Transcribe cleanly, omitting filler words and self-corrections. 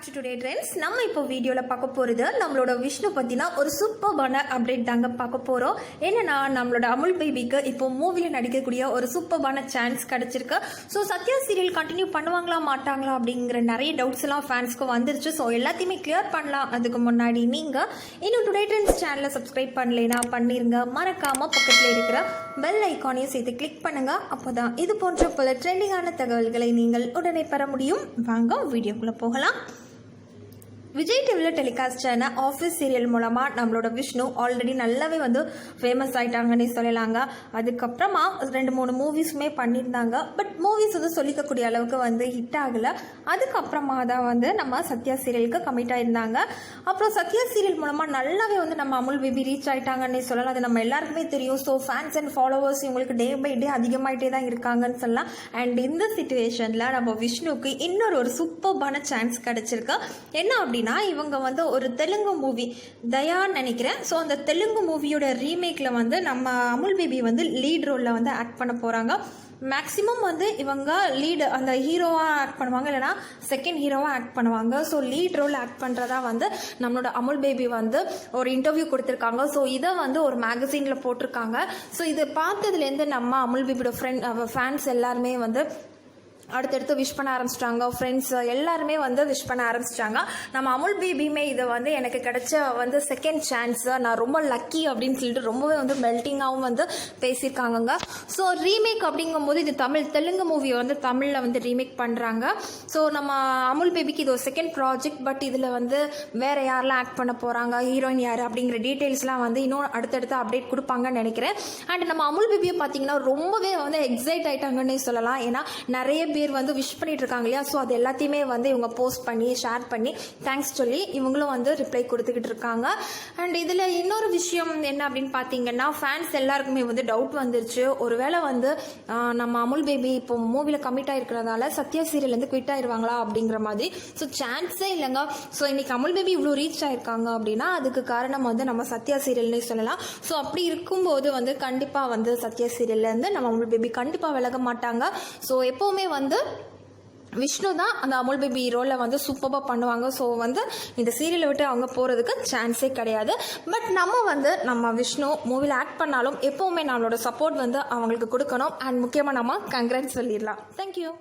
Back to today trends. நம்ம இப்போ வீடியோவில் பார்க்க போகிறது நம்மளோட விஷ்ணு பற்றினா ஒரு சூப்பர்பான அப்டேட் தாங்க பார்க்க போகிறோம். என்னன்னா நம்மளோட அமுல் பேபிக்கு இப்போ மூவியில் நடிக்கக்கூடிய ஒரு சூப்பர்பான சான்ஸ் கிடச்சிருக்கு. ஸோ சத்யா சீரியல் கண்டினியூ பண்ணுவாங்களா மாட்டாங்களா அப்படிங்கிற நிறைய டவுட்ஸ் எல்லாம் ஃபேன்ஸ்க்கு வந்துருச்சு. ஸோ எல்லாத்தையுமே கிளியர் பண்ணலாம். அதுக்கு முன்னாடி நீங்கள் இன்னும் டுடே ட்ரெண்ட்ஸ் சேனலை சப்ஸ்கிரைப் பண்ணலைன்னா பண்ணிருங்க. மறக்காமல் பக்கத்தில் இருக்கிற பெல் ஐக்கானையும் சேர்த்து கிளிக் பண்ணுங்க. அப்போதான் இது போன்ற பல ட்ரெண்டிங்கான தகவல்களை நீங்கள் உடனே பெற முடியும். வாங்க வீடியோக்குள்ளே போகலாம். விஜய் டிவியில் டெலிகாஸ்ட் ஆன ஆஃபீஸ் சீரியல் மூலமாக நம்மளோட விஷ்ணு ஆல்ரெடி நல்லாவே ஃபேமஸ் ஆகிட்டாங்கன்னு சொல்லலாங்க. அதுக்கப்புறமா 2-3 மூவிஸுமே பண்ணியிருந்தாங்க. பட் மூவிஸ் சொல்லிக்கக்கூடிய அளவுக்கு ஹிட் ஆகலை. அதுக்கப்புறமா தான் நம்ம சத்யா சீரியலுக்கு கமிட் ஆகியிருந்தாங்க. அப்புறம் சத்யா சீரியல் மூலமாக நல்லாவே நம்ம அமுல் பேபி ரீச் ஆகிட்டாங்கன்னு சொல்லலாம். அது நம்ம எல்லாருக்குமே தெரியும். ஸோ ஃபேன்ஸ் அண்ட் ஃபாலோவர்ஸ் இவங்களுக்கு டே பை டே அதிகமாகிட்டே தான் இருக்காங்கன்னு சொல்லலாம். அண்ட் இந்த சிச்சுவேஷனில் நம்ம விஷ்ணுக்கு இன்னொரு சூப்பர்பான சான்ஸ் கிடச்சிருக்கு. என்ன அப்படி இவங்க ஒரு தெலுங்கு மூவி தயான்னு நினைக்கிறேன். ஸோ அந்த தெலுங்கு மூவியோட ரீமேக்ல நம்ம அமுல் பேபி லீட் ரோலில் ஆக்ட் பண்ண போகிறாங்க. மேக்ஸிமம் இவங்க லீடு அந்த ஹீரோவாக ஆக்ட் பண்ணுவாங்க, இல்லைனா செகண்ட் ஹீரோவாக ஆக்ட் பண்ணுவாங்க. ஸோ லீட் ரோல் ஆக்ட் பண்ணுறதா நம்மளோட அமுல் பேபி ஒரு இன்டர்வியூ கொடுத்துருக்காங்க. ஸோ இதை ஒரு மேகசீனில் போட்டிருக்காங்க. ஸோ இதை பார்த்ததுலேருந்து நம்ம அமுல் பேபியோட ஃபேன்ஸ் எல்லாருமே அடுத்தடுத்து விஷ் பண்ண ஆரம்பிச்சிட்டாங்க. ஃப்ரெண்ட்ஸ் எல்லாருமே விஷ் பண்ண ஆரம்பிச்சிட்டாங்க. நம்ம அமுல் பேபியுமே இதை எனக்கு கிடைச்ச செகண்ட் சான்ஸ், நான் ரொம்ப லக்கி அப்படின்னு சொல்லிட்டு ரொம்பவே மெல்ட்டிங்காகவும் பேசியிருக்காங்க. ஸோ ரீமேக் அப்படிங்கும்போது இது தெலுங்கு மூவியை தமிழில் ரீமேக் பண்ணுறாங்க. ஸோ நம்ம அமுல் பேபிக்கு இது ஒரு செகண்ட் ப்ராஜெக்ட். பட் இதில் வேறு யாரெல்லாம் ஆக்ட் பண்ண போகிறாங்க, ஹீரோயின் யார் அப்படிங்கிற டீட்டெயில்ஸ்லாம் இன்னும் அடுத்தடுத்து அப்டேட் கொடுப்பாங்கன்னு நினைக்கிறேன். அண்ட் நம்ம அமுல் பேபியை பார்த்தீங்கன்னா ரொம்பவே எக்ஸைட் ஆகிட்டாங்கன்னு சொல்லலாம். ஏன்னா நிறைய பேர் விஷ் பண்ணிட்டு இருக்காங்க இல்லையா. ஸோ அது எல்லாத்தையுமே இவங்க போஸ்ட் பண்ணி ஷேர் பண்ணி தேங்க்ஸ் சொல்லி இவங்களும் ரிப்ளை கொடுத்துக்கிட்டு இருக்காங்க. அண்ட் இதில் இன்னொரு விஷயம் என்ன அப்படின்னு பார்த்தீங்கன்னா, ஃபேன்ஸ் எல்லாருக்குமே டவுட் வந்துருச்சு. ஒருவேளை நம்ம அமுல் பேபி இப்போ மூவியில் கமிட் ஆகிருக்கிறதால சத்யா சீரியல் குவிட் ஆயிடுவாங்களா அப்படிங்கிற மாதிரி. ஸோ சான்ஸே இல்லைங்க. ஸோ இன்னைக்கு அமுல் பேபி இவ்வளோ ரீச் ஆயிருக்காங்க அப்படின்னா அதுக்கு காரணம் நம்ம சத்யா சீரியல்னே சொல்லலாம். ஸோ அப்படி இருக்கும்போது கண்டிப்பாக சத்யா சீரியல்லேருந்து நம்ம அமுல் பேபி கண்டிப்பாக விலக மாட்டாங்க. ஸோ எப்போவுமே விஷ்ணு தான் அந்த அமுல் பேபி ரோலில் சூப்பராக பண்ணுவாங்க. ஸோ இந்த சீரியலை விட்டு அவங்க போகிறதுக்கு சான்ஸே கிடையாது. பட் நம்ம விஷ்ணு மூவியில் ஆக்ட் பண்ணாலும் எப்போவுமே நம்மளோட சப்போர்ட் அவங்களுக்கு கொடுக்கணும். அண்ட் முக்கியமாக நம்ம கங்க்ராட்ஸ் சொல்லிடலாம். தேங்க்யூ.